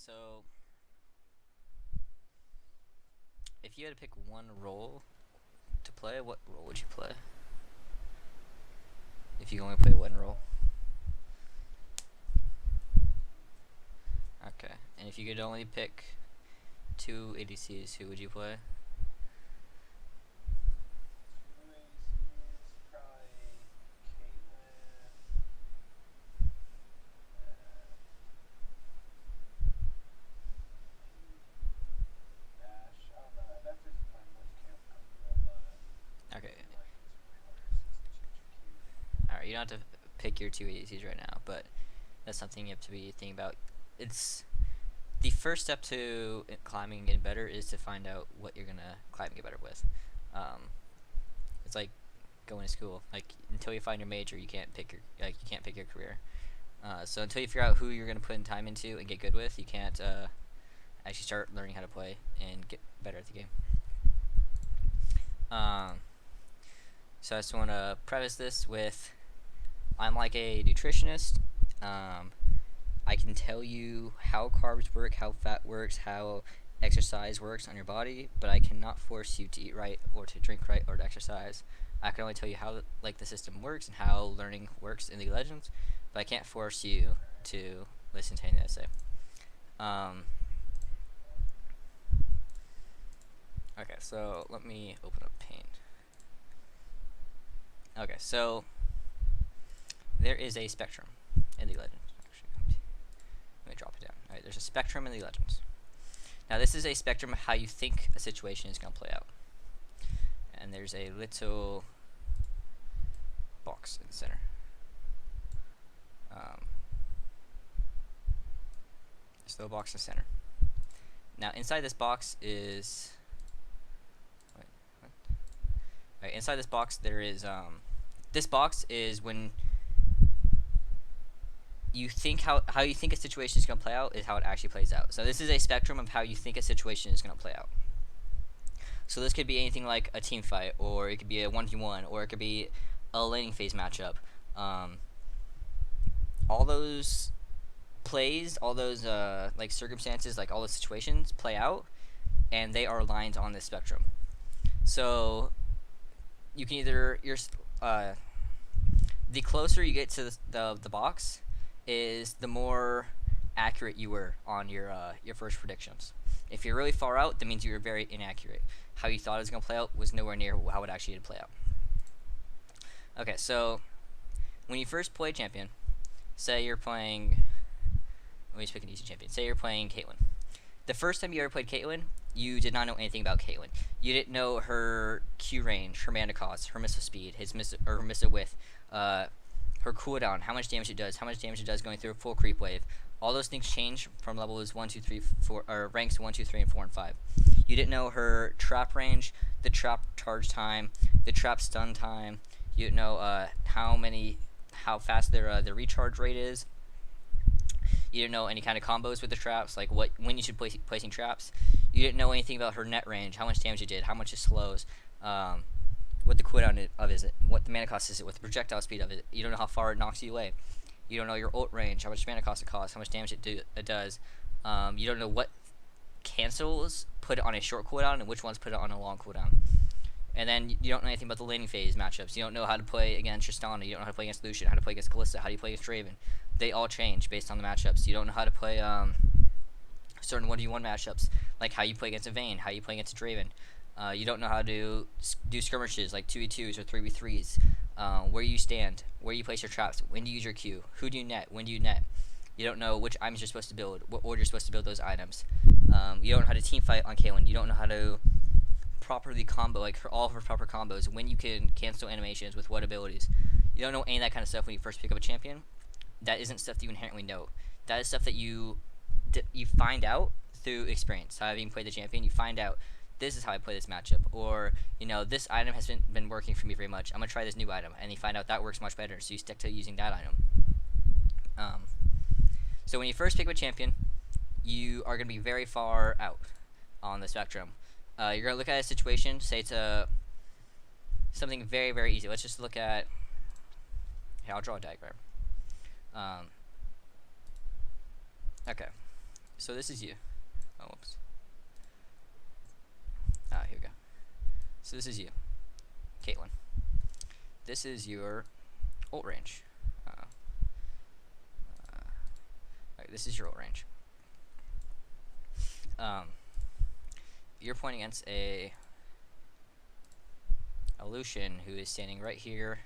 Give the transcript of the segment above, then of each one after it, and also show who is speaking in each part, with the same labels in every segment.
Speaker 1: So, if you had to pick one role to play, what role would you play? If you only play one role. Okay. And if you could only pick two ADCs, who would you play? Okay. Alright, you don't have to pick your two ADCs right now, but that's something you have to be thinking about. It's the first step to climbing and getting better is to find out what you're gonna climb and get better with. Um, it's like going to school. Like until you find your major, you can't pick your career. So until you figure out who you're gonna put in time into and get good with, you can't actually start learning how to play and get better at the game. Um, so I just want to preface this with I'm like a nutritionist. Um, I can tell you how carbs work, how fat works, how exercise works on your body, but I cannot force you to eat right or to drink right or to exercise. I can only tell you how like the system works and how learning works in League of Legends, but I can't force you to listen to anything I say. Um, okay, so let me open up Paint. Okay, so there is a spectrum in League of Legends. Actually, let me drop it down. Alright, there's a spectrum in League of Legends. Now this is a spectrum of how you think a situation is going to play out. And there's a little box in the center. This little box in the center. Now inside this box is... Right, inside this box there is... this box is when you think how you think a situation is going to play out is how it actually plays out. So this is a spectrum of how you think a situation is going to play out. So this could be anything like a team fight, or it could be a 1v1, or it could be a laning phase matchup. All those plays, all those like circumstances, like all those situations play out, and they are aligned on this spectrum. So you can either the closer you get to the box, is the more accurate you were on your first predictions. If you're really far out, that means you were very inaccurate. How you thought it was going to play out was nowhere near how it actually did play out. Okay, so when you first play champion, say you're playing... Let me just pick an easy champion. Say you're playing Caitlyn. The first time you ever played Caitlyn, you did not know anything about Caitlyn. You didn't know her Q range, her mana cost, her missile speed, her missile width, her cooldown, how much damage it does going through a full creep wave. All those things change from levels 1, 2, 3, 4, or ranks 1, 2, 3, and 4, and 5. You didn't know her trap range, the trap charge time, the trap stun time. You didn't know how fast their recharge rate is. You didn't know any kind of combos with the traps, like when you should placing traps. You didn't know anything about her net range, how much damage it did, how much it slows, what the cooldown of is it, what the mana cost is it, what the projectile speed of it. You don't know how far it knocks you away. You don't know your ult range, how much mana cost it costs, how much damage it does. You don't know what cancels put it on a short cooldown and which ones put it on a long cooldown. And then you don't know anything about the laning phase matchups. You don't know how to play against Tristana. You don't know how to play against Lucian, how to play against Kalista, how do you play against Draven. They all change based on the matchups. You don't know how to play certain 1v1 matchups, like how you play against a Vayne, how you play against a Draven. You don't know how to do skirmishes like 2v2s or 3v3s, where you stand, where you place your traps, when do you use your Q, who do you net, when do you net. You don't know which items you're supposed to build, what order you're supposed to build those items. You don't know how to team fight on Caitlyn. You don't know how to properly combo, like all of her proper combos, when you can cancel animations with what abilities. You don't know any of that kind of stuff when you first pick up a champion. That isn't stuff that you inherently know. That is stuff that you find out through experience. How having played the champion, you find out this is how I play this matchup, or this item has been working for me very much. I'm gonna try this new item, and you find out that works much better, so you stick to using that item. So when you first pick up a champion, you are gonna be very far out on the spectrum. You're gonna look at a situation. Say it's something very, very easy. Let's just look at... Here, I'll draw a diagram. Okay. So this is you. Oh, whoops. Ah, here we go. So this is you, Caitlyn. This is your ult range. Alright, this is your ult range. You're pointing against a Lucian who is standing right here.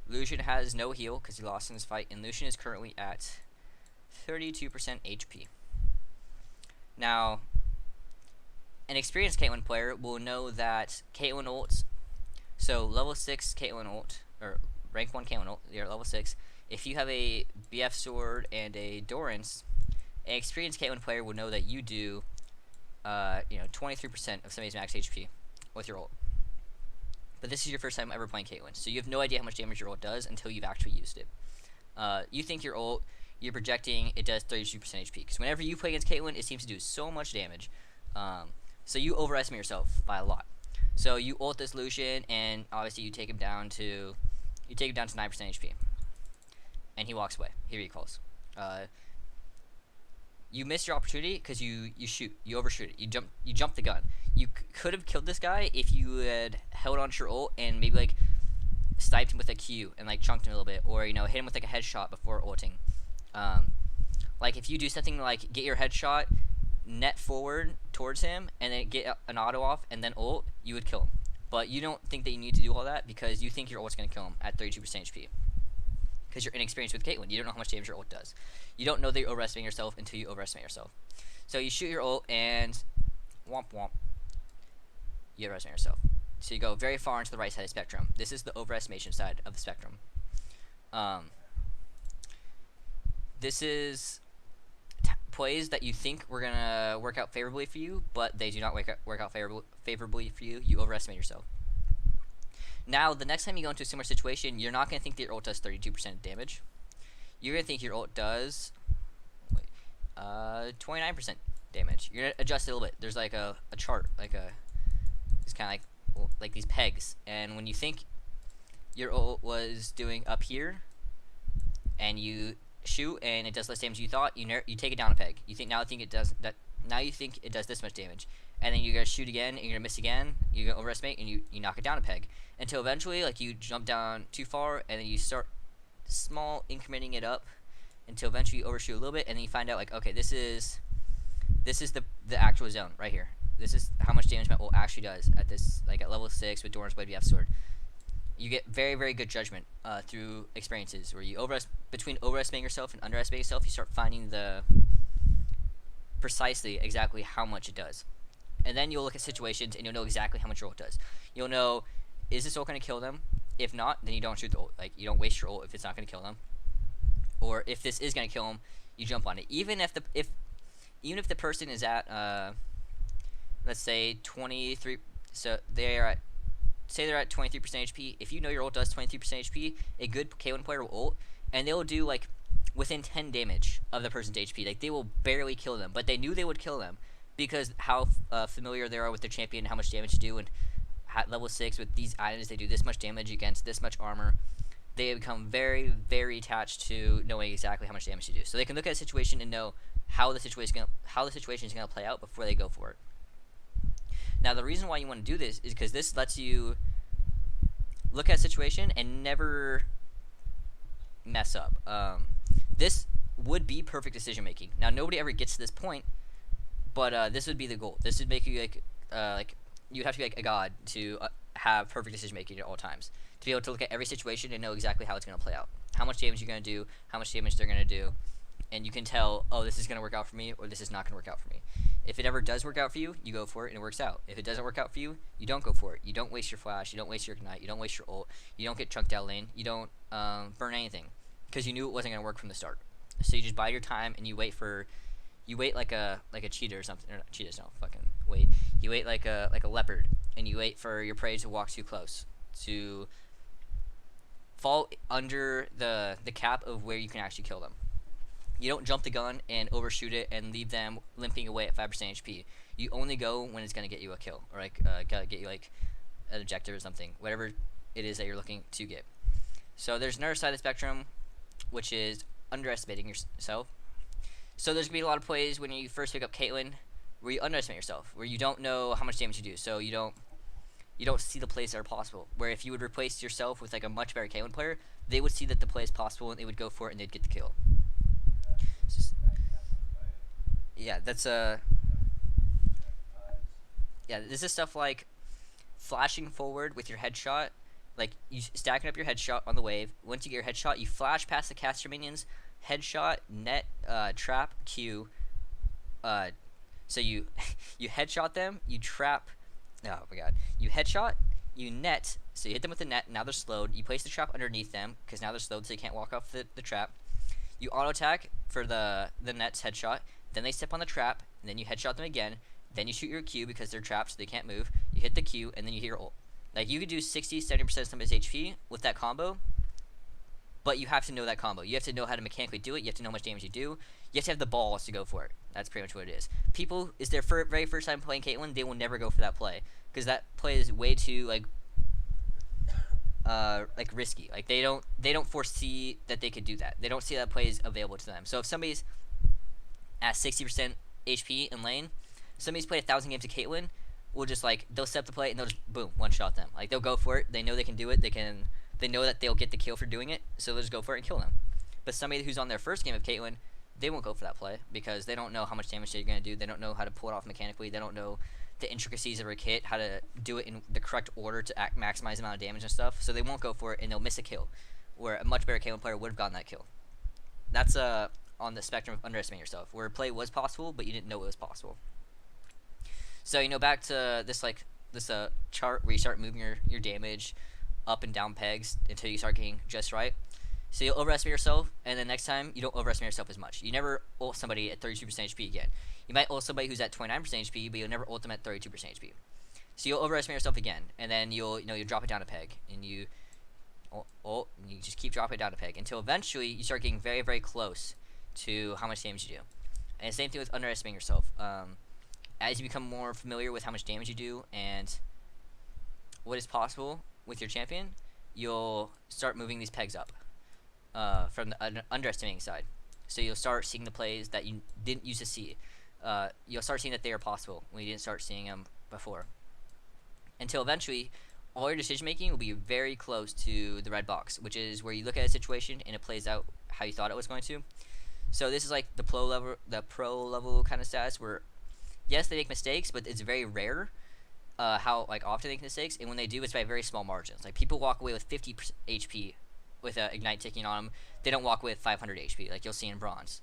Speaker 1: Lucian has no heal because he lost in this fight, and Lucian is currently at 32% HP. Now, an experienced Caitlyn player will know that Caitlyn ults, so level 6 Caitlyn ult, or rank 1 Caitlyn ult, you're level 6. If you have a BF sword and a Dorrance, an experienced Caitlyn player will know that you do 23% of somebody's max HP with your ult. But this is your first time ever playing Caitlyn, so you have no idea how much damage your ult does until you've actually used it. You think your ult, you're projecting it does 32% HP, because whenever you play against Caitlyn, it seems to do so much damage. So you overestimate yourself by a lot. So you ult this Lucian, and obviously you take him down to 9% HP, and he walks away. He recalls. You miss your opportunity because you overshoot it. You jump the gun. You could have killed this guy if you had held on to your ult and maybe like sniped him with a Q and like chunked him a little bit, or hit him with like a headshot before ulting. Like if you do something like get your headshot, net forward towards him, and then get an auto off and then ult, you would kill him. But you don't think that you need to do all that because you think your ult's gonna kill him at 32% HP. Because you're inexperienced with Caitlyn. You don't know how much damage your ult does. You don't know that you're overestimating yourself until you overestimate yourself. So you shoot your ult and womp womp. You overestimate yourself. So you go very far into the right side of the spectrum. This is the overestimation side of the spectrum. This is plays that you think were gonna work out favorably for you, but they do not work out favorably for you. You overestimate yourself. Now, the next time you go into a similar situation, you're not going to think that your ult does 32% damage. You're going to think your ult does 29% damage. You're going to adjust it a little bit. There's like a chart, it's kind of like these pegs. And when you think your ult was doing up here, and you shoot and it does less damage than you thought, you take it down a peg. Now you think it does this much damage. And then you're going to shoot again, and you're going to miss again, you're going to overestimate, and you knock it down a peg. Until eventually, like, you jump down too far, and then you start small incrementing it up, until eventually you overshoot a little bit, and then you find out, like, okay, this is the actual zone, right here. This is how much damage my ult actually does at this, like, at level 6 with Dorrance Blade BF Sword. You get very, very good judgment through experiences, where you between overestimating yourself and underestimating yourself, you start finding the precisely exactly how much it does. And then you'll look at situations and you'll know exactly how much your ult does. You'll know, is this ult going to kill them? If not, then you don't shoot the ult. Like, you don't waste your ult if it's not going to kill them. Or if this is going to kill them, you jump on it. Even if the person is at let's say 23, so they're at 23% HP. If you know your ult does 23% HP, a good K1 player will ult, and they'll do like within 10 damage of the person's HP. Like, they will barely kill them, but they knew they would kill them because how familiar they are with their champion and how much damage to do, and at level 6 with these items they do this much damage against this much armor. They become very, very attached to knowing exactly how much damage to do. So they can look at a situation and know how the situation is going to play out before they go for it. Now, the reason why you want to do this is because this lets you look at a situation and never mess up. This would be perfect decision making. Now, nobody ever gets to this point, but this would be the goal. This would make you like you'd have to be like a god to have perfect decision making at all times, to be able to look at every situation and know exactly how it's going to play out, how much damage you're going to do, how much damage they're going to do, and you can tell, oh, this is going to work out for me, or this is not going to work out for me. If it ever does work out for you, you go for it and it works out. If it doesn't work out for you, you don't go for it. You don't waste your flash, you don't waste your ignite, you don't waste your ult, you don't get chunked out lane, you don't burn anything, because you knew it wasn't going to work from the start. So you just bide your time and you wait like a cheetah or something, or not cheetahs, no, fucking wait. You wait like a leopard, and you wait for your prey to walk too close, to fall under the cap of where you can actually kill them. You don't jump the gun and overshoot it and leave them limping away at 5% HP. You only go when it's gonna get you a kill, or like get you like an objective or something, whatever it is that you're looking to get. So there's another side of the spectrum, which is underestimating yourself. So there's gonna be a lot of plays when you first pick up Caitlyn where you underestimate yourself, where you don't know how much damage you do, so you don't see the plays that are possible. Where if you would replace yourself with like a much better Caitlyn player, they would see that the play is possible and they would go for it and they'd get the kill. Just, yeah, that's yeah, this is stuff like flashing forward with your headshot, like you stacking up your headshot on the wave. Once you get your headshot, you flash past the caster minions, headshot, net, trap, Q. Uh, so you you headshot them, you trap. Oh my god, you headshot, you net. So you hit them with the net. Now they're slowed. You place the trap underneath them because now they're slowed, so you can't walk off the trap. You auto attack for the net's headshot. Then they step on the trap, and then you headshot them again. Then you shoot your Q because they're trapped, so they can't move. You hit the Q, and then you hit your ult. Like you could do 60-70% of somebody's HP with that combo, but you have to know that combo. You have to know how to mechanically do it. You have to know how much damage you do. You have to have the balls to go for it. That's pretty much what it is. People, is their very first time playing Caitlyn, they will never go for that play because that play is way too like risky. Like they don't foresee that they could do that. They don't see that play is available to them. So if somebody's at 60% HP in lane, somebody's played 1,000 games of Caitlyn, will just like they'll set up the play and they'll just boom one shot them. Like they'll go for it. They know they can do it. They know that they'll get the kill for doing it. So they'll just go for it and kill them. But somebody who's on their first game of Caitlyn, they won't go for that play because they don't know how much damage they're gonna do. They don't know how to pull it off mechanically. They don't know the intricacies of a kit, how to do it in the correct order to maximize the amount of damage and stuff. So they won't go for it and they'll miss a kill, where a much better Caitlyn player would have gotten that kill. That's on the spectrum of underestimating yourself, where play was possible but you didn't know it was possible. So back to this chart where you start moving your damage up and down pegs until you start getting just right. So you'll overestimate yourself, and then next time you don't overestimate yourself as much. You never ult somebody at 32% HP again. You might ult somebody who's at 29% HP, but you'll never ult them at 32% HP. So you'll overestimate yourself again, and then you'll drop it down a peg, and you ult, and you just keep dropping it down a peg until eventually you start getting very, very close to how much damage you do. And the same thing with underestimating yourself. As you become more familiar with how much damage you do and what is possible with your champion, you'll start moving these pegs up from the underestimating side. So you'll start seeing the plays that you didn't used to see. You'll start seeing that they are possible when you didn't start seeing them before. Until eventually, all your decision making will be very close to the red box, which is where you look at a situation and it plays out how you thought it was going to. So this is like the pro level kind of stats where, yes, they make mistakes, but it's very rare how often they make mistakes, and when they do, it's by very small margins. Like people walk away with 50 HP with Ignite ticking on them. They don't walk away with 500 HP like you'll see in Bronze,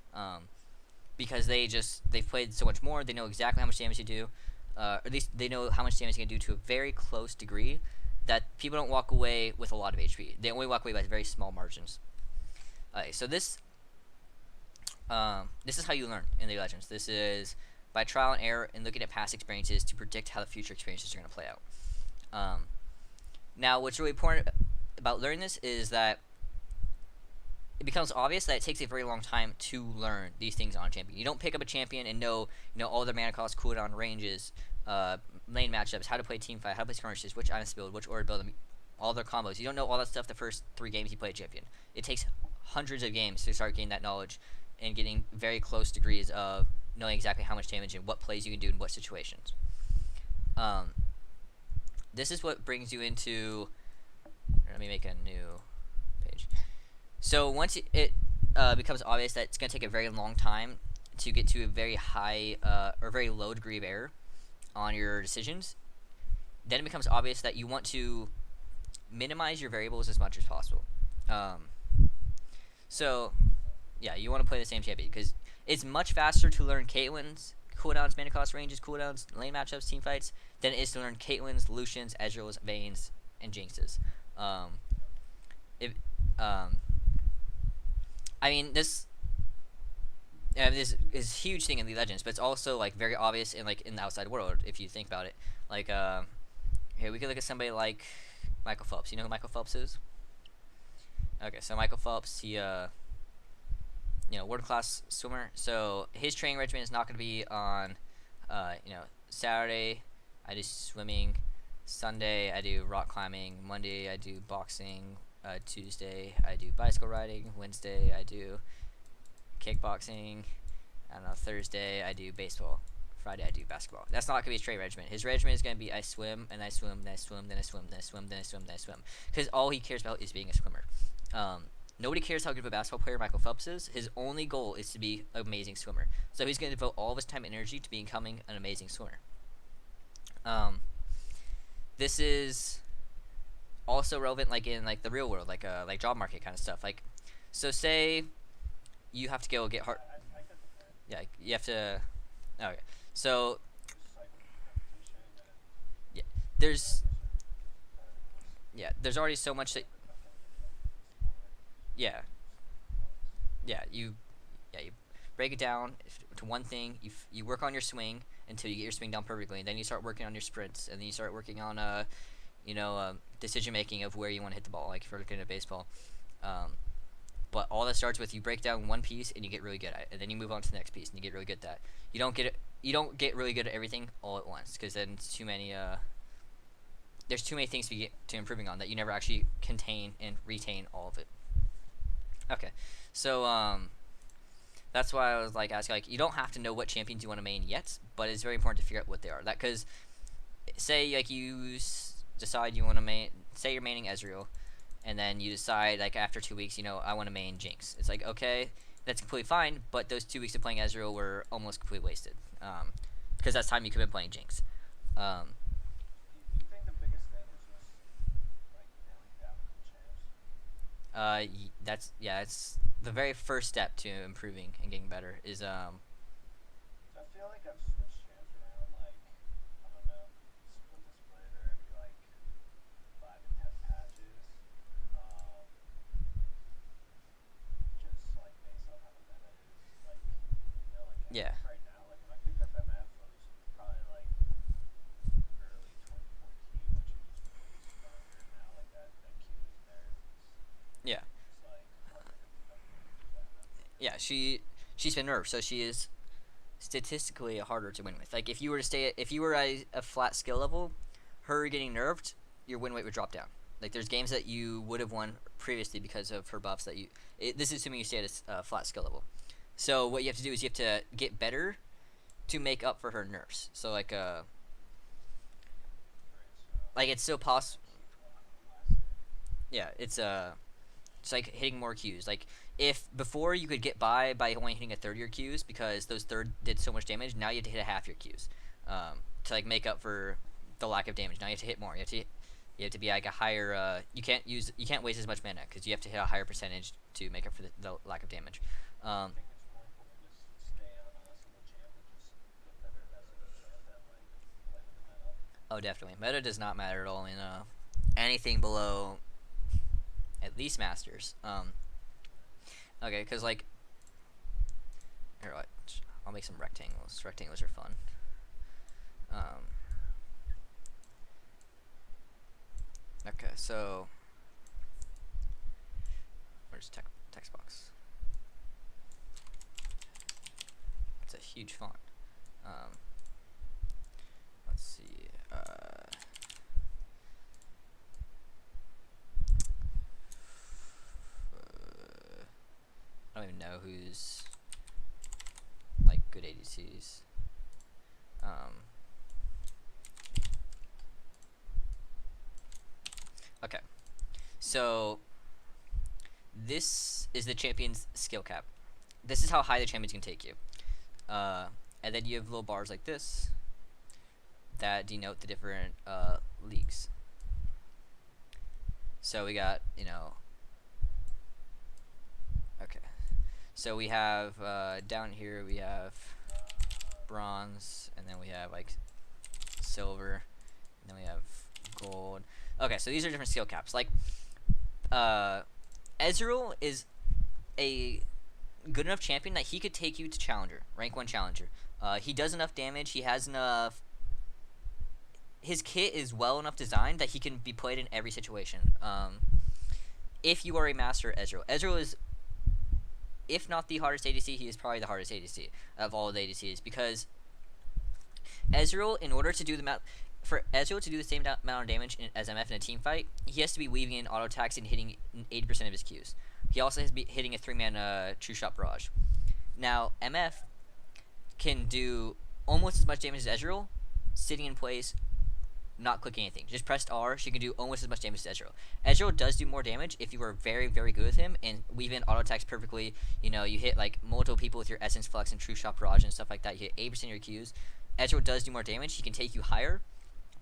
Speaker 1: because they've played so much more. They know exactly how much damage they do, or at least they know how much damage they can do to a very close degree that people don't walk away with a lot of HP. They only walk away by very small margins. So this is how you learn in the Legends. This is by trial and error and looking at past experiences to predict how the future experiences are going to play out. Now, what's really important about learning this is that it becomes obvious that it takes a very long time to learn these things on a champion. You don't pick up a champion and know all their mana costs, cooldown, ranges, lane matchups, how to play team fight, how to play skirmishes, which items to build, which order to build them, all their combos. You don't know all that stuff the first 3 games you play a champion. It takes hundreds of games to start getting that knowledge and getting very close degrees of knowing exactly how much damage and what plays you can do in what situations. This is what brings you into... Let me make a new page. So once it becomes obvious that it's going to take a very long time to get to a very high or very low degree of error on your decisions, then it becomes obvious that you want to minimize your variables as much as possible. So yeah, you want to play the same champion because it's much faster to learn Caitlyn's cooldowns, mana cost, ranges, cooldowns, lane matchups, team fights than it is to learn Caitlyn's, Lucian's, Ezreal's, Vayne's, and Jinx's. I mean, this is a huge thing in the Legends, but it's also very obvious in in the outside world if you think about it. Here we could look at somebody like Michael Phelps. You know who Michael Phelps is? Okay, so Michael Phelps, he world class swimmer. So his training regimen is not going to be on, Saturday I do swimming, Sunday I do rock climbing, Monday I do boxing, Tuesday I do bicycle riding, Wednesday I do kickboxing, I don't know, Thursday I do baseball. Friday I do basketball. That's not gonna be a straight regimen. His regimen is gonna be I swim and I swim, then I swim, then I swim, then I swim, then I swim, then I swim. Because all he cares about is being a swimmer. Nobody cares how good of a basketball player Michael Phelps is. His only goal is to be an amazing swimmer. So he's gonna devote all of his time and energy to becoming an amazing swimmer. This is also relevant like in like the real world, like job market kind of stuff. Like, so say you have to go get hard. Yeah, you have to. Okay, so yeah, there's there's already so much that yeah you you break it down to one thing. You work on your swing until you get your swing down perfectly, and then you start working on your sprints, and then you start working on decision making of where you want to hit the ball, like if you're looking at baseball. But all that starts with you break down one piece and you get really good at it, and then you move on to the next piece and you get really good at that. You don't get really good at everything all at once, because then it's too many. There's too many things to get to improving on that you never actually contain and retain all of it. Okay, so that's why I was like asking, like, you don't have to know what champions you want to main yet, but it's very important to figure out what they are. That because say like decide you want to main, say you're maining Ezreal, and then you decide like after 2 weeks, I want to main Jinx. It's like, okay, that's completely fine, but those 2 weeks of playing Ezreal were almost completely wasted, because that's time you could have been playing Jinx.
Speaker 2: Do you think the biggest thing is just like nailing down the champs?
Speaker 1: It's the very first step to improving and getting better is
Speaker 2: So I feel like I've switched champs around like I don't know, split to split or every like 5 to 10 patches. Um, just like based on how the meta is, like like
Speaker 1: yeah.
Speaker 2: right now, like when I picked up MF, I was probably like early 2014, which is just way stronger now. Like that Q is nerfed.
Speaker 1: Yeah.
Speaker 2: It's like harder to pick up games with MF.
Speaker 1: Yeah, she's been nerfed, so she is statistically harder to win with. Like if you were to if you were at a flat skill level, her getting nerfed, your win rate would drop down. Like there's games that you would have won previously because of her buffs that this is assuming you stay at a flat skill level. So what you have to do is you have to get better to make up for her nerfs. So like it's still possible. Yeah, it's like hitting more Qs. Like if before you could get by only hitting a third of your Qs because those third did so much damage, now you have to hit a half your Qs to like make up for the lack of damage. Now you have to hit more. You have to be like a higher. You can't waste as much mana because you have to hit a higher percentage to make up for the lack of damage.
Speaker 2: I think it's more important to just stay on a single champ and just get better at that single champ than like play with the meta.
Speaker 1: Oh, definitely. Meta does not matter at all in anything below at least Masters. Okay, because like, here, what? I'll make some rectangles. Rectangles are fun. Okay, so where's text box? It's a huge font. Let's see. I don't even know who's like good ADCs. Okay, so this is the champion's skill cap. This is how high the champions can take you. And then you have little bars like this that denote the different leagues. So we got, okay. So we have down here we have bronze, and then we have like silver, and then we have gold. Okay, so these are different skill caps. Like Ezreal is a good enough champion that he could take you to challenger, rank 1 challenger. He does enough damage, he has enough, his kit is well enough designed that he can be played in every situation. If you are a master Ezreal is, if not the hardest ADC, he is probably the hardest ADC of all the ADCs, because Ezreal, in order to do for Ezreal to do the same amount of damage as MF in a team fight, he has to be weaving in auto attacks and hitting 80% of his Qs. He also has to be hitting a 3-man True Shot Barrage. Now, MF can do almost as much damage as Ezreal, sitting in place, not clicking anything. Just pressed R, she can do almost as much damage as Ezreal. Ezreal does do more damage if you are very, very good with him and weave in auto attacks perfectly. You know, you hit like multiple people with your Essence Flex and True Shot Barrage and stuff like that. You hit 8% of your Qs. Ezreal does do more damage. He can take you higher,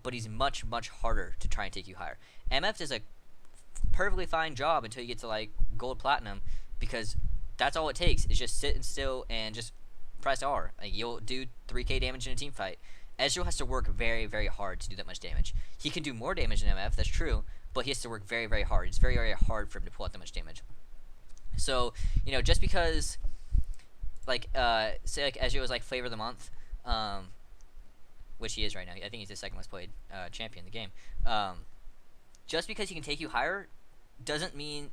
Speaker 1: but he's much, much harder to try and take you higher. MF does a perfectly fine job until you get to like gold platinum, because that's all it takes is just sit and still and just press R. Like, you'll do 3k damage in a team fight. Ezreal has to work very, very hard to do that much damage. He can do more damage in MF, that's true, but he has to work very, very hard. It's very, very hard for him to pull out that much damage. So, you know, just because, like, say, like, Ezreal is, like, Flavor of the Month, which he is right now. I think he's the second most played champion in the game. Just because he can take you higher doesn't mean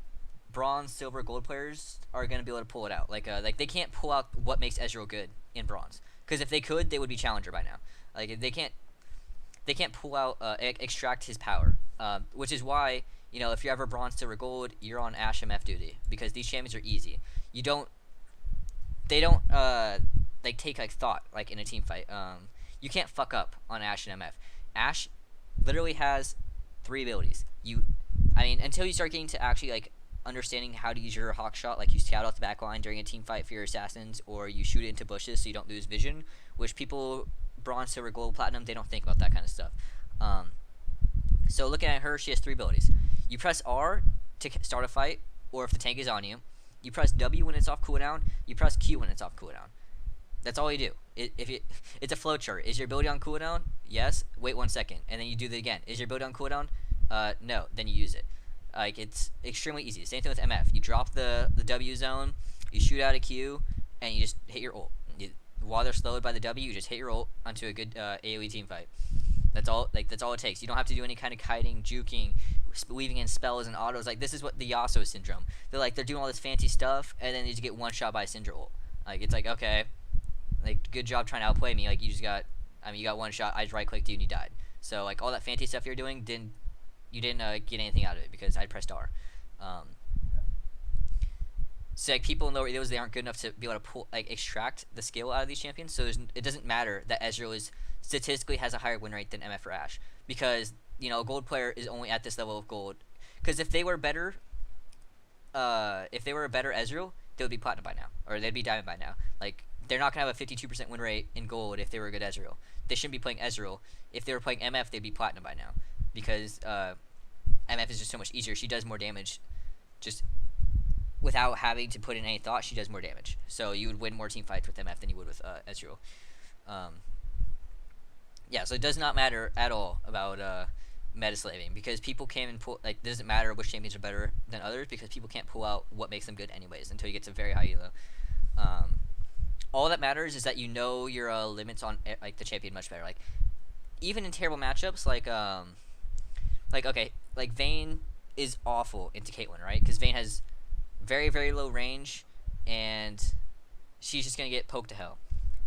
Speaker 1: bronze, silver, gold players are going to be able to pull it out. Like they can't pull out what makes Ezreal good in bronze. Because if they could, they would be challenger by now. Like, they can't pull out, extract his power. Which is why, you know, if you're ever bronze, silver, gold, you're on Ashe MF duty, because these champions are easy. You don't, they don't, like, take like thought like in a team fight. You can't fuck up on Ashe and MF. Ashe literally has 3 abilities. I mean, until you start getting to actually like understanding how to use your hawk shot, like you scout off the back line during a team fight for your assassins, or you shoot it into bushes so you don't lose vision, which people bronze, silver, gold, platinum, they don't think about that kind of stuff. So looking at her, she has 3 abilities. You press R to start a fight, or if the tank is on you. You press W when it's off cooldown. You press Q when it's off cooldown. That's all you do. It's a flowchart. Is your ability on cooldown? Yes. Wait 1 second, and then you do it again. Is your ability on cooldown? No. Then you use it. Like, it's extremely easy. Same thing with MF. You drop the W zone, you shoot out a Q, and you just hit your ult. While they're slowed by the W, you just hit your ult onto a good AoE team fight. That's all. Like, that's all it takes. You don't have to do any kind of kiting, juking, weaving in spells and autos. Like, this is what the Yasuo syndrome. They're doing all this fancy stuff, and then they just get one shot by a Syndra ult. Like, it's like, okay, like, good job trying to outplay me. Like, you got one shot. I just right clicked you and you died. So, like, all that fancy stuff you're doing didn't get anything out of it because I pressed R. So, like, people in lower elos, they aren't good enough to be able to pull, like, extract the skill out of these champions. So it doesn't matter that Ezreal is statistically has a higher win rate than MF or Ashe, because, you know, a gold player is only at this level of gold. Because if they were better, if they were a better Ezreal, they would be platinum by now, or they'd be diamond by now. Like, they're not gonna have a 52% win rate in gold if they were a good Ezreal. They shouldn't be playing Ezreal. If they were playing MF, they'd be platinum by now, because MF is just so much easier. She does more damage, just without having to put in any thought. She does more damage, so you would win more team fights with MF than you would with Ezreal. Yeah, so it does not matter at all about meta slaving, because people can't even pull, like, it doesn't matter which champions are better than others, because people can't pull out what makes them good anyways until you get to very high elo. All that matters is that you know your limits on like the champion much better. Like, even in terrible matchups, like okay, like Vayne is awful into Caitlyn, right? Because Vayne has very, very low range, and she's just gonna get poked to hell.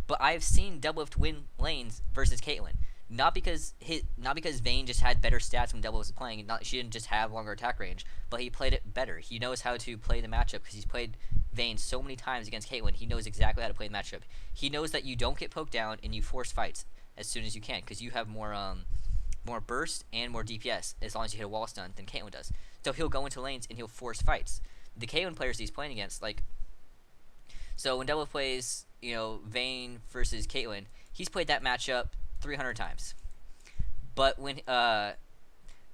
Speaker 1: But I've seen Doublelift win lanes versus Caitlyn, not because Vayne just had better stats when Doublelift was playing. She didn't just have longer attack range, but he played it better. He knows how to play the matchup because he's played Vayne so many times against Caitlyn. He knows exactly how to play the matchup. He knows that you don't get poked down and you force fights as soon as you can, because you have more burst and more DPS as long as you hit a wall stun than Caitlyn does. So he'll go into lanes and he'll force fights. The Caitlyn players he's playing against, like, so when Double plays, you know, Vayne versus Caitlyn, he's played that matchup 300 times. But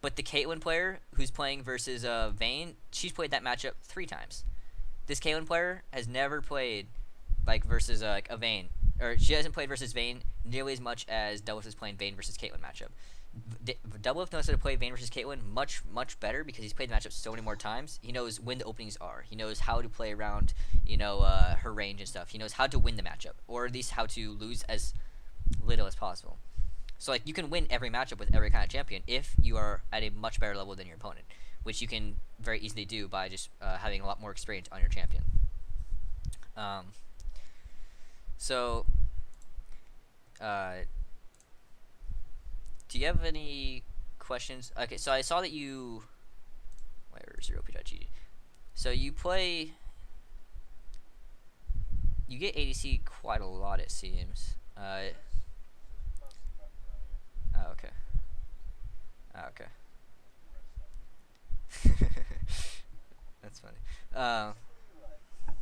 Speaker 1: but the Caitlyn player who's playing versus Vayne, she's played that matchup 3 times. This Caitlyn player has never played like versus like a Vayne, or she hasn't played versus Vayne nearly as much as Doublelift is playing Vayne versus Caitlyn matchup. Doublelift knows how to play Vayne versus Caitlyn much, much better because he's played the matchup so many more times. He knows when the openings are. He knows how to play around, you know, her range and stuff. He knows how to win the matchup, or at least how to lose as little as possible. So, like, you can win every matchup with every kind of champion if you are at a much better level than your opponent, which you can very easily do by just having a lot more experience on your champion. So, do you have any questions? Okay, so I saw that you... Where's your op.g? So you play... You get ADC quite a lot, it seems.
Speaker 2: This is mostly about earlier.
Speaker 1: Oh, okay.
Speaker 2: Early game too.
Speaker 1: Oh, okay.
Speaker 2: The red stuff.
Speaker 1: That's funny.
Speaker 2: Basically, like if you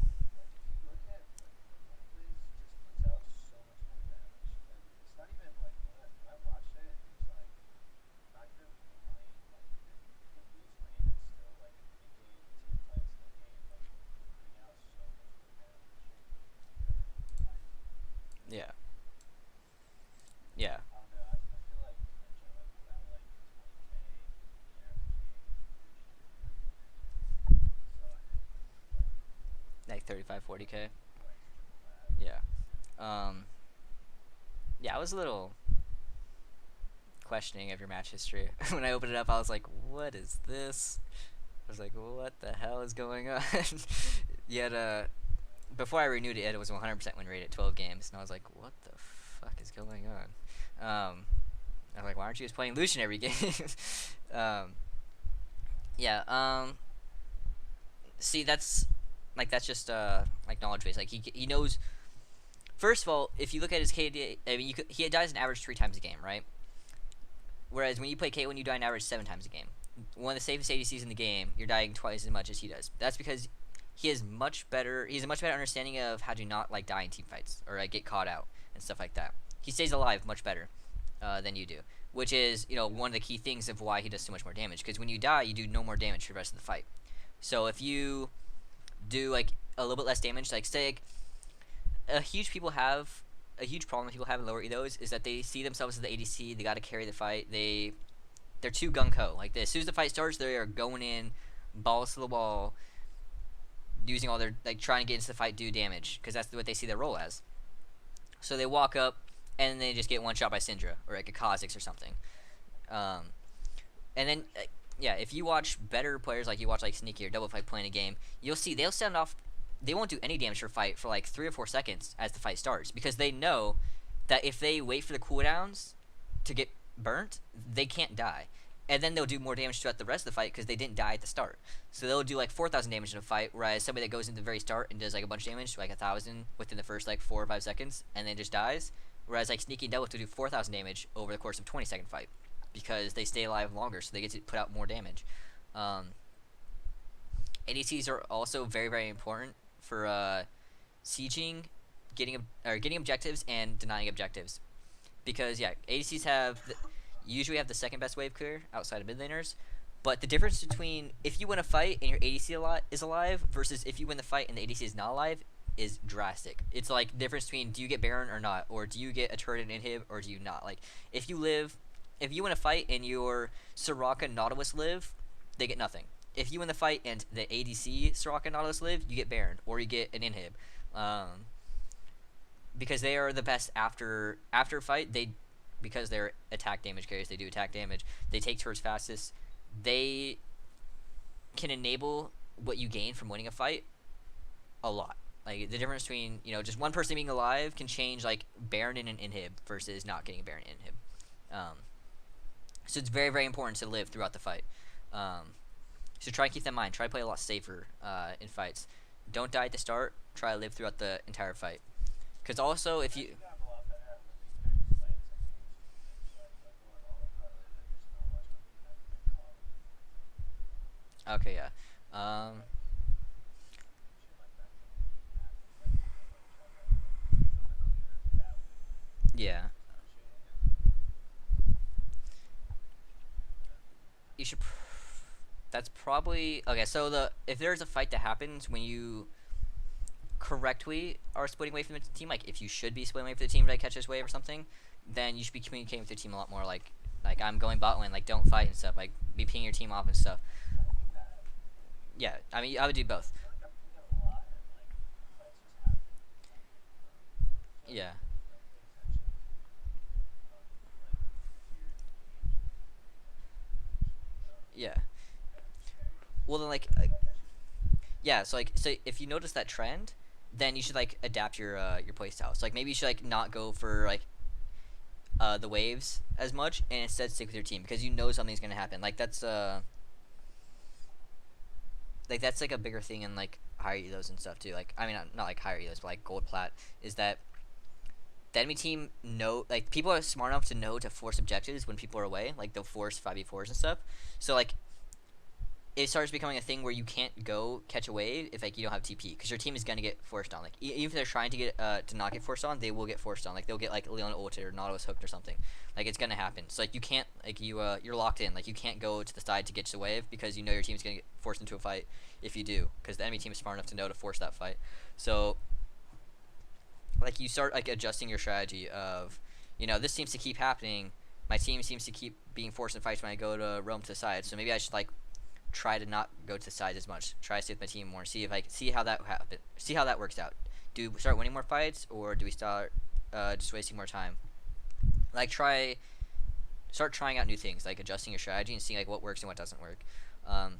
Speaker 2: look at like when one plays, just puts out so much more damage, and it's not even like when I watched it, it was like not even lane. Like they could lose lane and still like in mid game, team fights in the game, like putting out so much more damage compared to high elo.
Speaker 1: Yeah. Yeah.
Speaker 2: I don't know. I feel like Angelic without like 20k the average game usually should be pretty good too. So I think like
Speaker 1: Like 35, 40k.
Speaker 2: like triple that.
Speaker 1: Yeah. Um. Yeah, I was a little questioning of your match history when I opened it up. I was like, "What is this?" I was like, "What the hell is going on?" Yet, before I renewed it, it was 100% win rate at 12 games, and I was like, "What the fuck is going on?" I was like, "Why aren't you just playing Lucian every game?" um, yeah. See, that's just like knowledge base. Like he knows. First of all, if you look at his KD, I mean, he dies an average 3 times a game, right? Whereas when you play Caitlyn, you die an average 7 times a game. One of the safest ADCs in the game, you're dying twice as much as he does. That's because he is much better. He's a much better understanding of how to not like die in team fights or like get caught out and stuff like that. He stays alive much better than you do, which is one of the key things of why he does so much more damage. Because when you die, you do no more damage for the rest of the fight. So if you do like a little bit less damage, like say like, a huge problem that people have in lower elos is that they see themselves as the ADC. They got to carry the fight. They're too gung ho. Like as soon as the fight starts, they are going in, balls to the wall, using all their like trying to get into the fight, do damage because that's what they see their role as. So they walk up and they just get one shot by Syndra or like a Kha'Zix or something. Um, and then yeah, if you watch better players like you watch like Sneaky or Double Fight playing a game, you'll see they'll stand off. They won't do any damage for fight for like 3 or 4 seconds as the fight starts because they know that if they wait for the cooldowns to get burnt, they can't die. And then they'll do more damage throughout the rest of the fight because they didn't die at the start. So they'll do like 4,000 damage in a fight, whereas somebody that goes into the very start and does like a bunch of damage, like 1,000 within the first like 4 or 5 seconds, and then just dies. Whereas like Sneaky and Devil to do 4,000 damage over the course of 20-second fight because they stay alive longer, so they get to put out more damage. Um, ADCs are also very very important for sieging, getting objectives and denying objectives because yeah, ADCs usually have the second best wave clear outside of mid laners. But the difference between if you win a fight and your ADC is alive versus if you win the fight and the ADC is not alive is drastic. It's like the difference between do you get Baron or not, or do you get a turret and inhib or do you not. Like if you win a fight and your Soraka and Nautilus live, they get nothing. If you win the fight and the ADC Soraka and Nautilus live, you get Baron or you get an inhib. Because they are the best after fight. Because they're attack damage carriers, they do attack damage. They take turrets fastest. They can enable what you gain from winning a fight a lot. Like the difference between just one person being alive can change like Baron and an inhib versus not getting a Baron inhib. So it's very very important to live throughout the fight. So try and keep that in mind. Try to play a lot safer in fights. Don't die at the start. Try to live throughout the entire fight. Because also if you
Speaker 2: I've gotten a lot better at living during fights. I think it's just because like going autopilot and just not watching my team ever get caught with the first thing.
Speaker 1: okay yeah
Speaker 2: Like shit like that can be happen. Like you know, like trying to like fill the clear that way
Speaker 1: yeah
Speaker 2: is pushing and then doing that.
Speaker 1: you should that's probably okay. So if there's a fight that happens when you correctly are splitting away from the team, like if you should be splitting away from the team to catch this wave or something, then you should be communicating with your team a lot more. Like I'm going bot lane, like don't fight and stuff. Like be pinging your team off and stuff.
Speaker 2: I do that.
Speaker 1: Yeah, I mean I would do both.
Speaker 2: I feel like I'm doing it a lot and like fights just happen. I feel like
Speaker 1: Yeah,
Speaker 2: people just don't pay attention like to your engage or like the person that you're actually
Speaker 1: yeah.
Speaker 2: carrying.
Speaker 1: Well then like
Speaker 2: I feel like that should be
Speaker 1: yeah. So if you notice that trend, then you should like adapt your playstyle. So like maybe you should like not go for like the waves as much and instead stick with your team because you know something's gonna happen. Like that's like that's like a bigger thing in like higher elos and stuff too. Like I mean, not like higher elos, but like gold plat is that the enemy team know like people are smart enough to know to force objectives when people are away. Like they'll force 5v4s and stuff. So like it starts becoming a thing where you can't go catch a wave if like you don't have TP because your team is gonna get forced on. Like even if they're trying to get to not get forced on, they will get forced on. Like they'll get like Leon ulted or Nautilus hooked or something. Like it's gonna happen. So like you can't like you're locked in. Like you can't go to the side to get to the wave because you know your team's gonna get forced into a fight if you do because the enemy team is smart enough to know to force that fight. So like you start like adjusting your strategy of this seems to keep happening. My team seems to keep being forced in fights when I go to roam to the side. So maybe I should like try to not go to the side as much. Try to stay with my team more. See if I see how that happen. See how that works out. Do we start winning more fights or do we start just wasting more time? Like start trying out new things, like adjusting your strategy and seeing like what works and what doesn't work. Um,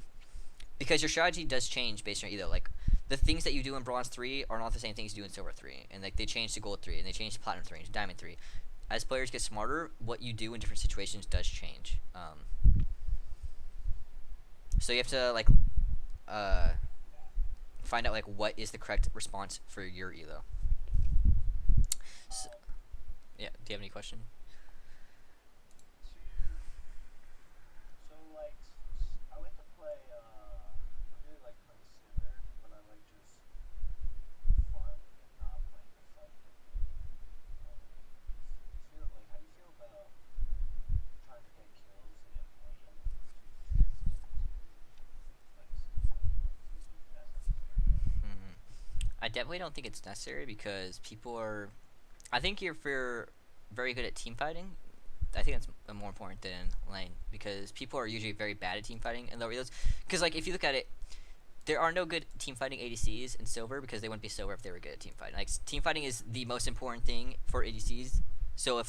Speaker 1: because your strategy does change based on either like the things that you do in bronze 3 are not the same things you do in silver 3, and like they change to gold 3 and they change to platinum 3 and to diamond 3. As players get smarter, what you do in different situations does change. So you have to like uh, find out like what is the correct response for your elo. So,
Speaker 2: Um,
Speaker 1: yeah. Do you have any question?
Speaker 2: to so like I like to play. I really like playing Cinder, but I like just farming and not playing the fight quickly. Feel like how do you feel about trying to get kills in lane to translate into like like do you think that's necessary?
Speaker 1: Mm-hmm. I definitely don't think it's necessary because people are. I think if you're very good at team fighting, I think that's more important than lane because people are usually very bad at team fighting in lower elos. Because like if you look at it, there are no good team fighting ADCs in silver because they wouldn't be silver if they were good at team fighting. Like team fighting is the most important thing for ADCs. So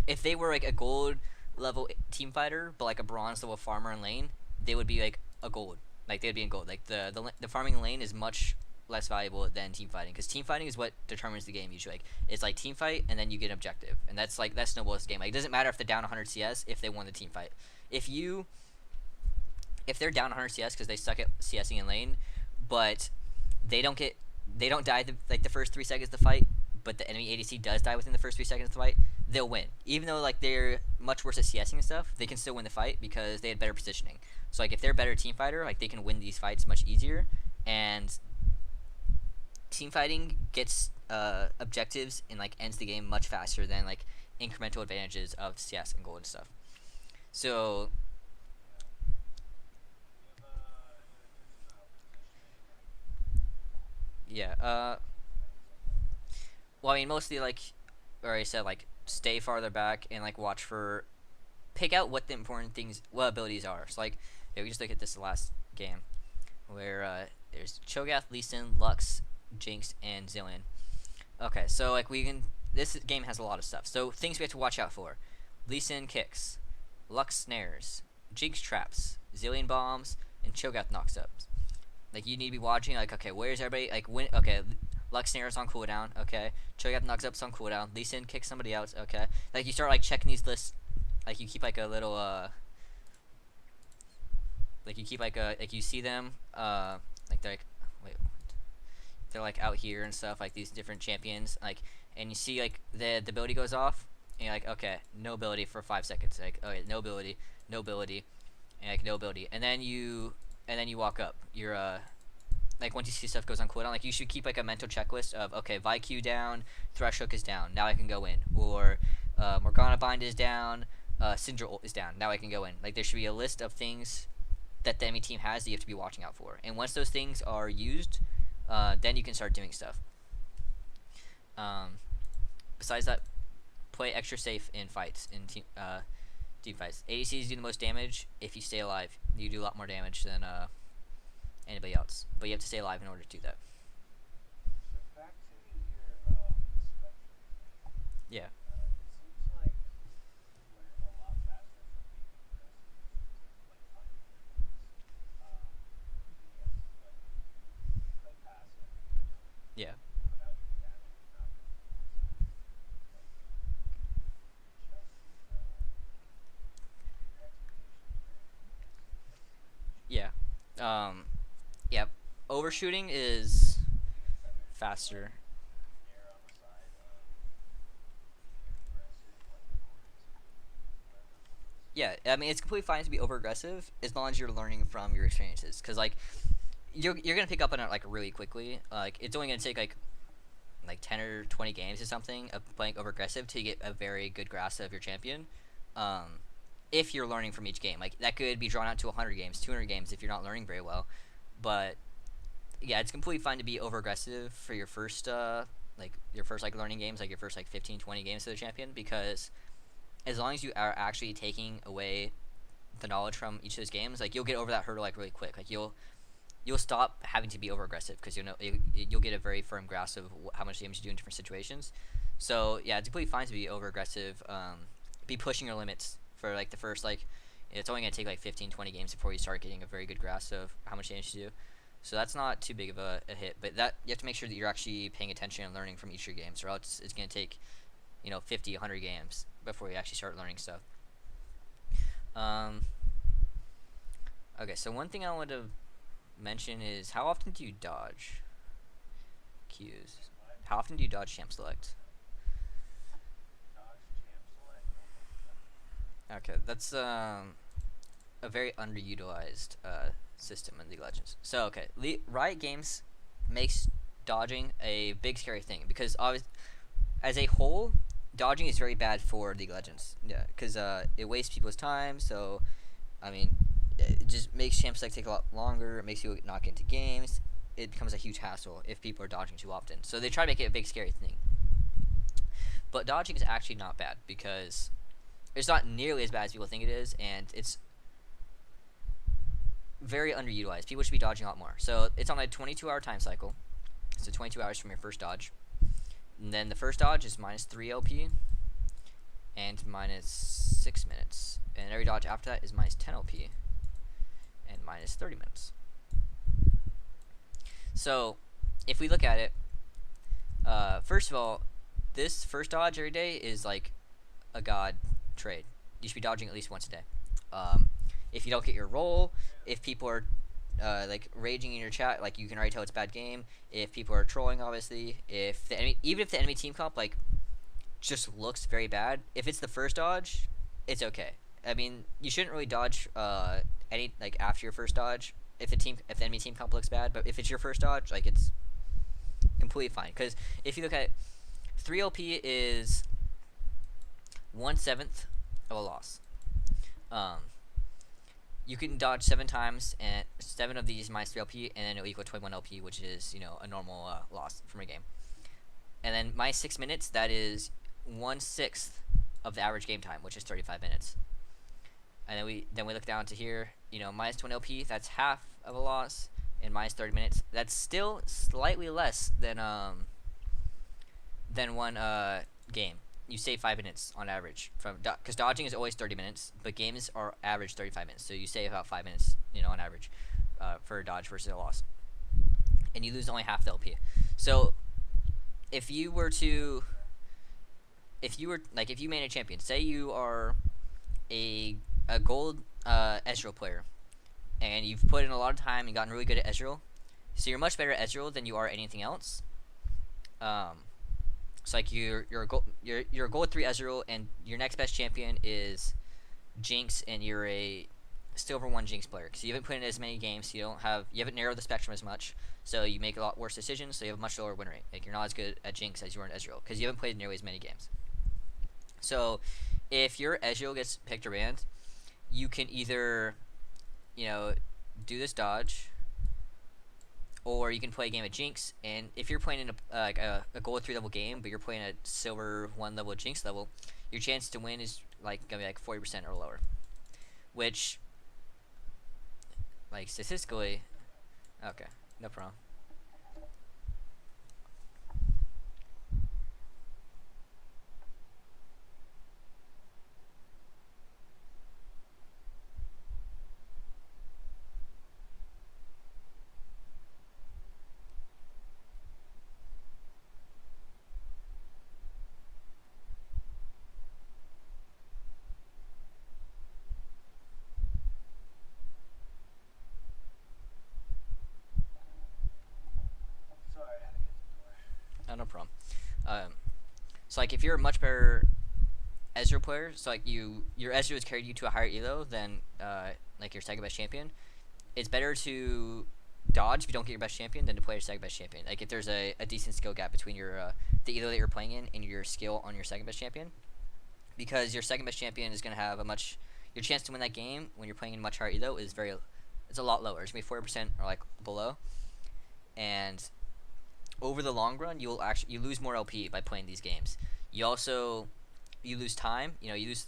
Speaker 1: if they were like a gold level team fighter but like a bronze level farmer in lane, they would be like a gold. Like they would be in gold. Like the farming in lane is much less valuable than team fighting because team fighting is what determines the game usually. Like it's like team fight and then you get an objective and that's like that snowballs the game. Like it doesn't matter if they're down 100 CS if they won the team fight. If you if they're down 100 CS because they suck at CSing in lane, but they don't get they don't die like the first 3 seconds of the fight, but the enemy ADC does die within the first 3 seconds of the fight, they'll win. Even though like they're much worse at CSing and stuff, they can still win the fight because they had better positioning. So like if they're a better team fighter, like they can win these fights much easier. And team fighting gets objectives and like ends the game much faster than like incremental advantages of CS and gold and stuff. So
Speaker 2: Do you have any other tips about positioning, like
Speaker 1: yeah,
Speaker 2: things like that?
Speaker 1: well, I mean, mostly like, or I said like stay farther back and like watch for pick out what the important things, what abilities are. So like, yeah, we just look at this last game where there's Cho'Gath, Lee Sin, Lux, Jinx, and Zillion. Okay, so like we can. This game has a lot of stuff. So things we have to watch out for: Lee Sin kicks, Lux snares, Jinx traps, Zillion bombs, and Cho'Gath knocks up. Like you need to be watching. Like okay, where's everybody? Like when okay, Lux snares on cooldown. Okay, Cho'Gath knocks up on cooldown. Lee Sin kicks somebody else. Okay, like you start like checking these lists. Like you keep like a little like you keep like you see them like they're like wait they're like out here and stuff like these different champions like and you see like the ability goes off and you're like okay no ability for 5 seconds like okay no ability no ability and like no ability and then you walk up you're like once you see stuff goes on cooldown like you should keep like a mental checklist of okay VIQ down Thresh Hook is down now I can go in or Morgana Bind is down Syndra ult is down now I can go in like there should be a list of things that the enemy team has that you have to be watching out for. And once those things are used, then you can start doing stuff. Um, besides that, play extra safe in fights in team fights. ADCs do the most damage if you stay alive. You do a lot more damage than anybody else, but you have to stay alive in order to do that.
Speaker 2: So back to your Spectre thing.
Speaker 1: Yeah.
Speaker 2: It seems like you learn a lot faster from being aggressive and like finding enemies. Because like you play passive,
Speaker 1: Yeah.
Speaker 2: put out your damage, you're not really able to like adjust your expectations for enemies.
Speaker 1: Yeah. Um, overshooting is faster.
Speaker 2: err on the side of being aggressive, like in order to learn the moves.
Speaker 1: Yeah, I mean it's completely fine to be over aggressive as long as you're learning from your experiences. Because like you're gonna pick up on it like really quickly. Like it's only gonna take like 10 or 20 games or something of playing over aggressive to get a very good grasp of your champion. Um, if you're learning from each game, like that could be drawn out to 100 games, 200 games if you're not learning very well. But yeah, it's completely fine to be over aggressive for your first like your first like learning games, like your first like 15, 20 games to the champion, because as long as you are actually taking away the knowledge from each of those games, like you'll get over that hurdle like really quick. Like you'll stop having to be over aggressive because you'll get a very firm grasp of how much damage you do in different situations. So yeah, it's completely fine to be over aggressive. Be pushing your limits for like the first like it's only gonna take like 15, 20 games before you start getting a very good grasp of how much damage you do. So that's not too big of a hit, but that you have to make sure that you're actually paying attention and learning from each of your games, or else it's gonna take 50, 100 games before you actually start learning stuff. Um, okay, so one thing I want to mention is how often do you dodge cues?
Speaker 2: What?
Speaker 1: How often do you dodge champ select?
Speaker 2: Dodge champ select almost never.
Speaker 1: Okay, that's a very underutilized system in League of Legends. So okay, Riot Games makes dodging a big scary thing because as a whole, dodging is very bad for League of Legends. Yeah, because it wastes people's time. So I mean, it just makes champ select take a lot longer. It makes you not get into games. It becomes a huge hassle if people are dodging too often. So they try to make it a big scary thing. But dodging is actually not bad because it's not nearly as bad as people think it is, and it's very underutilized. People should be dodging a lot more. So it's on a 22-hour time cycle. So 22 hours from your first dodge. And then the first dodge is minus 3 LP and minus 6 minutes. And every dodge after that is minus 10 LP and minus 30 minutes. So if we look at it, first of all, this first dodge every day is like a god trade. You should be dodging at least once a day. If you don't get your roll, if people are like raging in your chat, like you can already tell it's a bad game. If people are trolling, obviously, even if the enemy team comp like just looks very bad, if it's the first dodge, it's okay. I mean, you shouldn't really dodge any like after your first dodge if the enemy team comp looks bad. But if it's your first dodge, like it's completely fine. Because if you look at it, 3 LP is 1/7 of a loss. Um, you can dodge 7 times, and 7 of these minus 3 LP, and then it'll equal 21 LP, which is a normal loss from a game. And then minus 6 minutes, that is 1/6 of the average game time, which is 35 minutes. And then we look down to here, minus 20 LP, that's half of a loss, and minus 30 minutes, that's still slightly less than one game. You save 5 minutes on average from because dodging is always 30 minutes, but games are average 35 minutes. So you save about 5 minutes, on average, for a dodge versus a loss, and you lose only half the LP. So if you were if you made a champion, say you are a gold Ezreal player, and you've put in a lot of time and gotten really good at Ezreal, so you're much better at Ezreal than you are anything else. It's like you're a gold 3 Ezreal, and your next best champion is Jinx, and you're a silver 1 Jinx player because you haven't put in as many games. So you haven't narrowed the spectrum as much, so you make a lot worse decisions. So you have a much lower win rate. Like you're not as good at Jinx as you are in Ezreal because you haven't played nearly as many games. So if your Ezreal gets picked or banned, you can either do this dodge, or you can play a game of Jinx. And if you're playing in a gold 3 level game, but you're playing a silver 1 level Jinx level, your chance to win is like gonna be like 40% or lower, which like statistically, okay, no problem. So like if you're a much better Ezreal player, so like your Ezreal has carried you to a higher elo than like your second best champion. It's better to dodge if you don't get your best champion than to play your second best champion. Like if there's a decent skill gap between your the elo that you're playing in and your skill on your second best champion, because your second best champion is gonna have a much your chance to win that game when you're playing in much higher elo is very it's a lot lower. It's gonna be 40% or like below, and over the long run you lose more LP by playing these games. You also you lose time. You know, you lose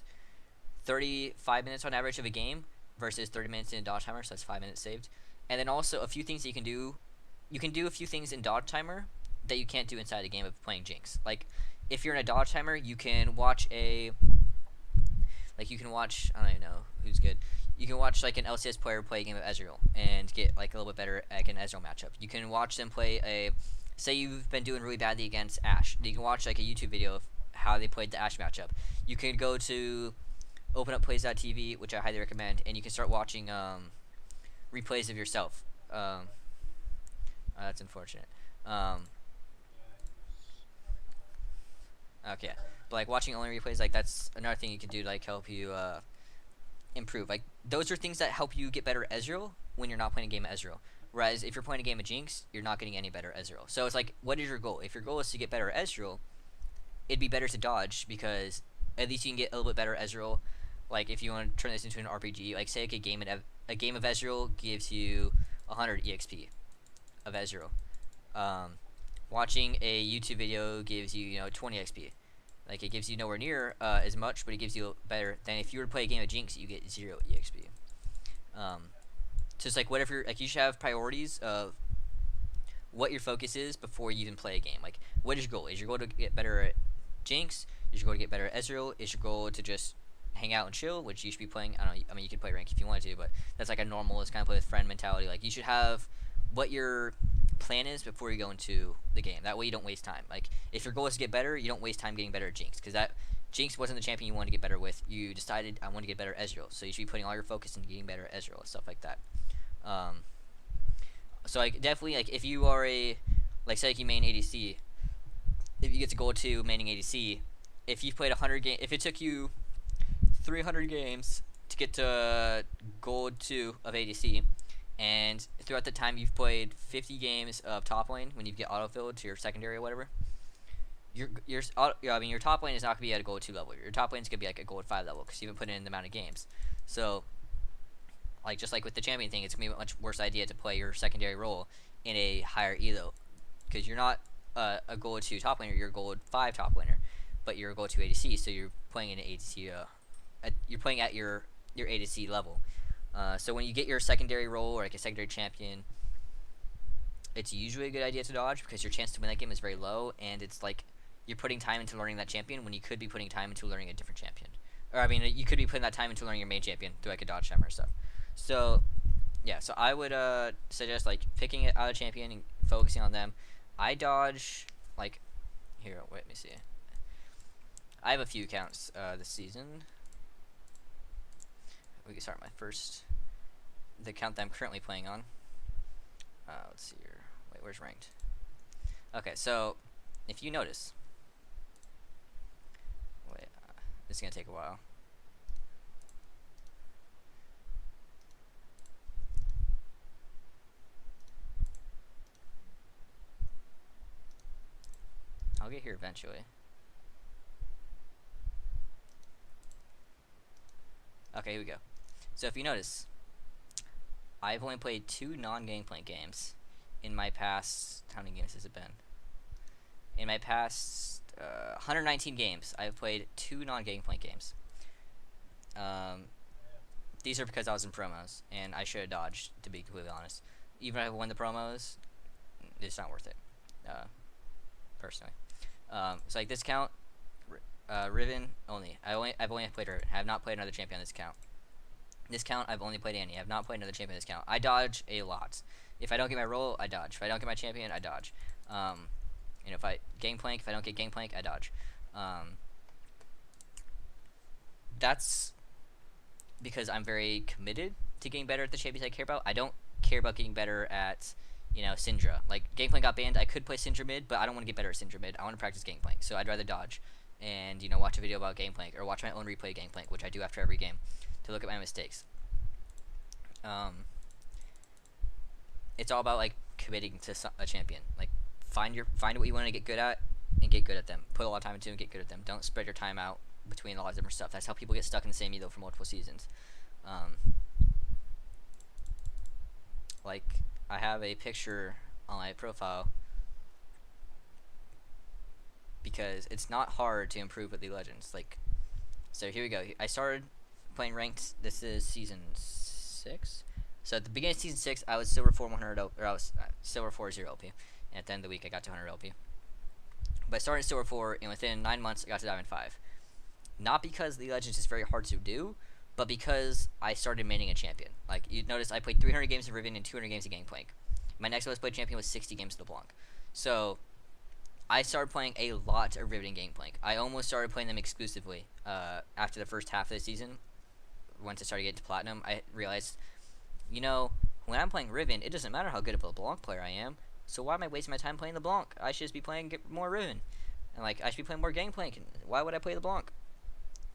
Speaker 1: 35 minutes on average of a game versus 30 minutes in a dodge timer, so that's 5 minutes saved. And then also a few things that you can do. You can do a few things in dodge timer that you can't do inside a game of playing Jinx. Like if you're in a dodge timer, you can watch a like you can watch I don't even know who's good. You can watch like an LCS player play a game of Ezreal and get like a little bit better at an Ezreal matchup. You can watch them play a say you've been doing really badly against Ashe. You can watch like a YouTube video of how they played the Ashe matchup. You can go to open up plays.tv, which I highly recommend, and you can start watching replays of yourself. That's unfortunate. Okay, but like watching only replays, like that's another thing you can do to like help you improve. Like those are things that help you get better at Ezreal when you're not playing a game of Ezreal. Whereas if you're playing a game of Jinx, you're not getting any better at Ezreal. So it's like, what is your goal? If your goal is to get better at Ezreal, it'd be better to dodge because at least you can get a little bit better at Ezreal. Like if you want to turn this into an RPG, like say like a game of Ezreal gives you 100 EXP of Ezreal. Um, Watching a YouTube video gives you 20 XP. Like it gives you nowhere near as much, but it gives you better than if you were to play a game of Jinx, you get 0 EXP. So it's like whatever like you should have priorities of what your focus is before you even play a game. Like what is your goal? Is your goal to get better at Jinx? Is your goal to get better at Ezreal? Is your goal to just hang out and chill, which you should be playing? I don't know. I mean, you can play rank if you want to, but that's like a normal, it's kind of play with friend mentality. Like you should have what your plan is before you go into the game. That way you don't waste time. Like if your goal is to get better, you don't waste time getting better at Jinx because that Jinx wasn't the champion you wanted to get better with. You decided I want to get better at Ezreal, so you should be putting all your focus into getting better at Ezreal and stuff like that. Um, so like definitely like if you are a like say like you main ADC, if you get to goal 2 maining ADC, if you've played 100 game, if it took you 300 games to get to gold 2 of ADC, and throughout the time you've played 50 games of top lane when you get autofilled to your secondary or whatever, your top lane is not gonna be at a gold 2 level. Your top lane is gonna be like a gold 5 level because you haven't put in the amount of games. So like just like with the champion thing, it's gonna be a much worse idea to play your secondary role in a higher elo because you're not a gold 2 top laner, you're a gold 5 top laner, but you're a gold 2 ADC, so you're playing in an ADC. You're playing at your ADC level. So when you get your secondary role or like a secondary champion, it's usually a good idea to dodge because your chance to win that game is very low, and it's like you're putting time into learning that champion when you could be putting time into learning a different champion. Or I mean, you could be putting that time into learning your main champion through like a dodge timer or stuff. So yeah, so I would suggest like picking it out a champion and focusing on them. I dodge like here. Wait, let me see. I have a few accounts this season. We can start my first the account that I'm currently playing on. Let's see here. Wait, where's ranked? Okay, so if you notice, wait, this is gonna take a while. I'll get here eventually. Okay, here we go. So if you notice, I've only played 2 non-Gangplank games in my past. How many games has it been? In my past 119 games, I've played 2 non-Gangplank games. These are because I was in promos, and I should have dodged, to be completely honest. Even if I won the promos, it's not worth it, personally. So like this count, Riven only. I've only played Riven. I have not played another champion on this count. This count, I've only played Annie. I have not played another champion this count. I dodge a lot. If I don't get my role, I dodge. If I don't get my champion, I dodge. If I Gangplank, if I don't get Gangplank, I dodge. That's because I'm very committed to getting better at the champions I care about. I don't care about getting better at, Syndra. Like Gangplank got banned. I could play Syndra mid, but I don't want to get better at Syndra mid. I want to practice Gangplank, so I'd rather dodge and watch a video about Gangplank or watch my own replay of Gangplank, which I do after every game to look at my mistakes. Um, it's all about like committing to a champion. Like find what you want to get good at and get good at them. Put a lot of time into and get good at them. Don't spread your time out between a lot of different stuff. That's how people get stuck in the same elo for multiple seasons. Um, like I have a picture on my profile because it's not hard to improve with League of Legends. Like, so here we go. I started playing ranked. This is season 6. So at the beginning of season 6, I was silver 4 100 or I was silver 4 0 LP. And at the end of the week, I got to 100 LP. But I started silver 4, and within 9 months, I got to diamond 5. Not because League of Legends is very hard to do, but because I started maining a champion. Like, you notice I played 300 games of Riven and 200 games of Gangplank. My next most played champion was 60 games of LeBlanc. So I started playing a lot of Riven and Gangplank. I almost started playing them exclusively after the first half of the season. Once I started getting to Platinum, I realized, when I'm playing Riven, it doesn't matter how good of a LeBlanc player I am. So why am I wasting my time playing LeBlanc? I should just be playing more Riven. And, I should be playing more Gangplank. And why would I play LeBlanc?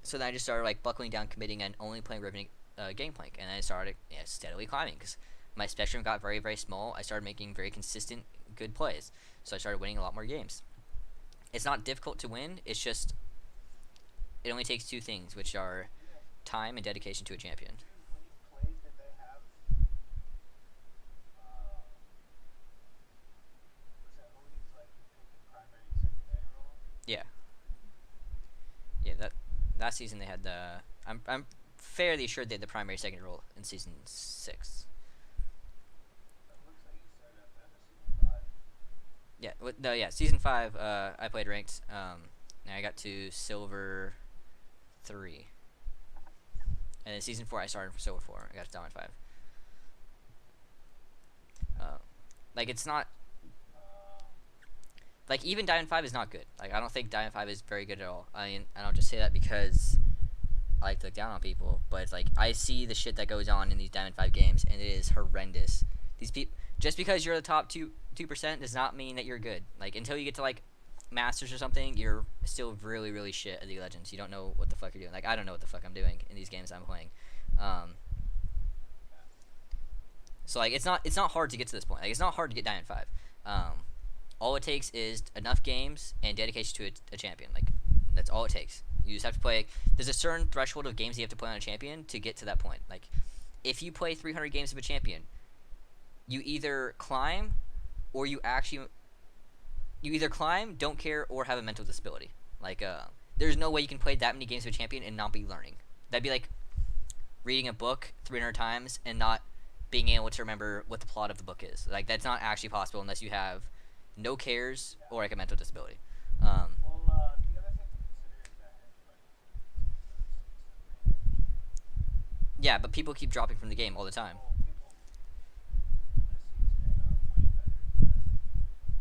Speaker 1: So then I just started, buckling down, committing, and only playing Riven Gangplank. And then I started steadily climbing because my spectrum got very, very small. I started making very consistent, good plays. So I started winning a lot more games. It's not difficult to win. It's just it only takes 2 things, which are time and dedication to a champion.
Speaker 2: When you played, did they have was it always like you pick the primary and secondary role?
Speaker 1: Yeah, yeah. That season they had the. I'm fairly sure they had the primary second role in season 6.
Speaker 2: It looks like you started at the end of season 5.
Speaker 1: Yeah, season 5. I played ranked. And I got to silver 3. And then season 4, I started from silver 4. I got to diamond 5. It's not even diamond 5 is not good. I don't think diamond 5 is very good at all. I mean, I don't just say that because I like to look down on people, but it's I see the shit that goes on in these diamond 5 games, and it is horrendous. These people, just because you're the top 2% does not mean that you're good. Until you get to Masters or something, you're still really, really shit at League of Legends. You don't know what the fuck you're doing. I don't know what the fuck I'm doing in these games I'm playing. So it's not hard to get to this point. It's not hard to get diamond 5. All it takes is enough games and dedication to a champion. That's all it takes. You just have to play. There's a certain threshold of games you have to play on a champion to get to that point. If you play 300 games of a champion, you either climb, or you either climb, don't care, or have a mental disability. There's no way you can play that many games of a champion and not be learning. That'd be like reading a book 300 times and not being able to remember what the plot of the book is. That's not actually possible unless you have no cares or a mental disability.
Speaker 2: Well, the other thing to consider is that everybody sticks to 3
Speaker 1: Yeah, but people keep dropping from the game all the time.
Speaker 2: Well, people this season are way better than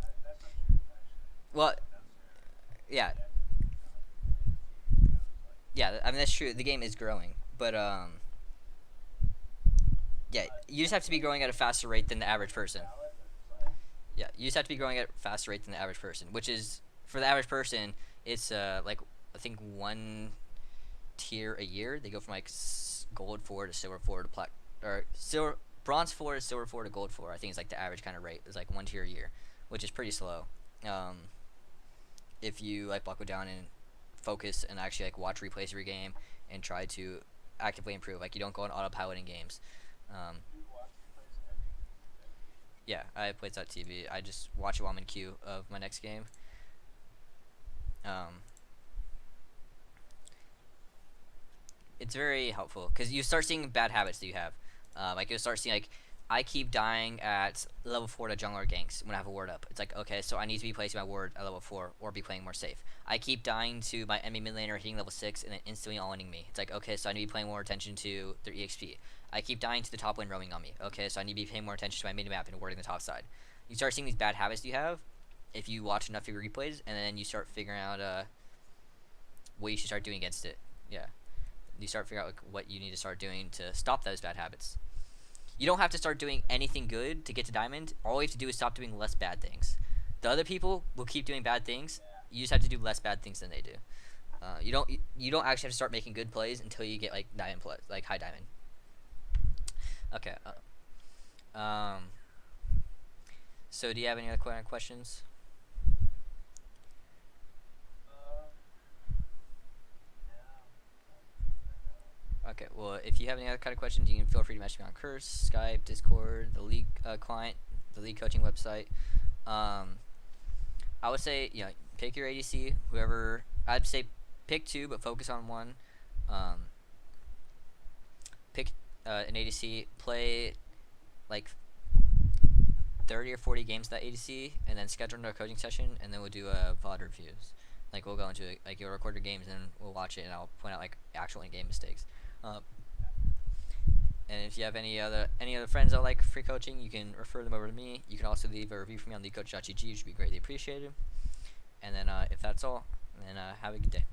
Speaker 2: that. That's not true, actually.
Speaker 1: Well,
Speaker 2: Yeah.
Speaker 1: yeah, yeah. I mean that's true. The game is growing, but yeah, you just have to be growing at a faster rate than the average person. Yeah, you just have to be growing at a faster rate than the average person, which is for the average person, it's I think 1 tier a year. They go from gold 4 to silver 4 to bronze 4 to silver 4 to gold 4. I think it's the average kind of rate is 1 tier a year, which is pretty slow. If you buckle down and focus and actually watch replays every game and try to actively improve, you don't go on autopilot in games. Yeah, I play TV. I just watch it while I'm in queue of my next game. It's very helpful because you start seeing bad habits that you have. You'll start seeing I keep dying at level 4 to jungler ganks when I have a ward up. It's okay, so I need to be placing my ward at level 4 or be playing more safe. I keep dying to my enemy mid laner hitting level 6 and then instantly all-inning me. It's okay, so I need to be paying more attention to their EXP. I keep dying to the top lane roaming on me. Okay, so I need to be paying more attention to my mid-map and warding the top side. You start seeing these bad habits you have if you watch enough of your replays, and then you start figuring out what you should start doing against it. Yeah. You start figuring out what you need to start doing to stop those bad habits. You don't have to start doing anything good to get to diamond. All you have to do is stop doing less bad things. The other people will keep doing bad things.
Speaker 2: Yeah.
Speaker 1: You just have to do less bad things than they do. You don't actually have to start making good plays until you get like diamond play, like high diamond. Okay. So do you have any other questions?
Speaker 2: Um, yeah.
Speaker 1: Okay. Well, if you have any other kind of questions, you can feel free to message me on Curse, Skype, Discord, the league client, the league coaching website. Um, I would say pick your ADC. Whoever I'd say pick two, but focus on one. Um, pick an ADC. Play like 30 or 40 games that ADC, and then schedule another coaching session, and then we'll do VOD reviews. Like we'll go into it, like you'll record your games, and we'll watch it, and I'll point out like actual in-game mistakes. Uh, and if you have any other friends that like free coaching, you can refer them over to me. You can also leave a review for me on leaguecoach.gg, which would be greatly appreciated. And then if that's all, then have a good day.